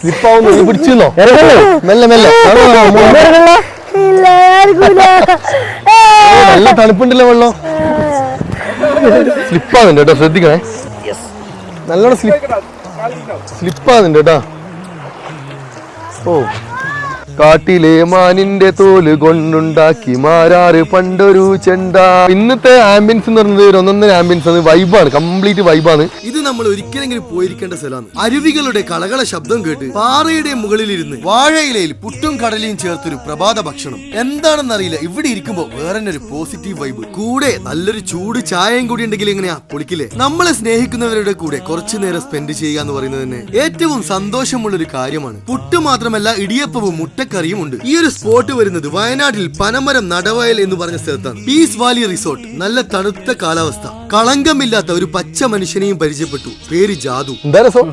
സ്ലിപ്പാവുന്നു. നീ പിടിച്ചിരുന്നോ? മെല്ലെ മെല്ലെ. നല്ല തണുപ്പുണ്ടല്ലോ വെള്ളം. സ്ലിപ്പാകുന്നുണ്ട് കേട്ടോ, ശ്രദ്ധിക്കണേ. നല്ലോണം സ്ലിപ്പാകുന്നുണ്ട് കേട്ടോ. ഓ, കാട്ടിലെ മാനിന്റെ തോല് കൊണ്ടുണ്ടാക്കി മാരാറ് പണ്ടൊരു ചെണ്ട. ഇന്നത്തെ ആംബിയൻസ് എന്ന് പറയുന്നത് ഒരു ഒന്നൊന്നര ആംബിയൻസ് ആണ്. വൈബാണ്, കംപ്ലീറ്റ് വൈബാണ്. ഇത് നമ്മൾ ഒരിക്കലെങ്കിലും പോയിരിക്കേണ്ട സ്ഥലമാണ്. അരുവികളുടെ കളകള ശബ്ദം കേട്ട് പാറയുടെ മുകളിലിരുന്ന് വാഴയിലയിൽ പുട്ടും കടലയും ചേർത്തൊരു പ്രഭാത ഭക്ഷണം. എന്താണെന്നറിയില്ല, ഇവിടെ ഇരിക്കുമ്പോ വേറെ ഒരു പോസിറ്റീവ് വൈബ്. കൂടെ നല്ലൊരു ചൂട് ചായയും കൂടി ഉണ്ടെങ്കിൽ എങ്ങനെയാ, പൊളിക്കില്ലേ? നമ്മളെ സ്നേഹിക്കുന്നവരുടെ കൂടെ കുറച്ചു നേരം സ്പെൻഡ് ചെയ്യുക എന്ന് പറയുന്നത് തന്നെ ഏറ്റവും സന്തോഷമുള്ള ഒരു കാര്യമാണ്. പുട്ട് മാത്രമല്ല, ഇടിയപ്പവും മുട്ടക്കറിയും ഉണ്ട്. ഈ ഒരു സ്പോട്ട് വരുന്നത് വയനാട്ടിൽ പനമരം നടവയൽ എന്ന് പറഞ്ഞ സ്ഥലത്താണ്. Peace valley resort. നല്ല തണുത്ത കാലാവസ്ഥ, കളങ്കമില്ലാത്ത ഒരു പച്ച മനുഷ്യനെയും പരിചയപ്പെട്ടു. പേര് ജാദു. എന്താ രസം?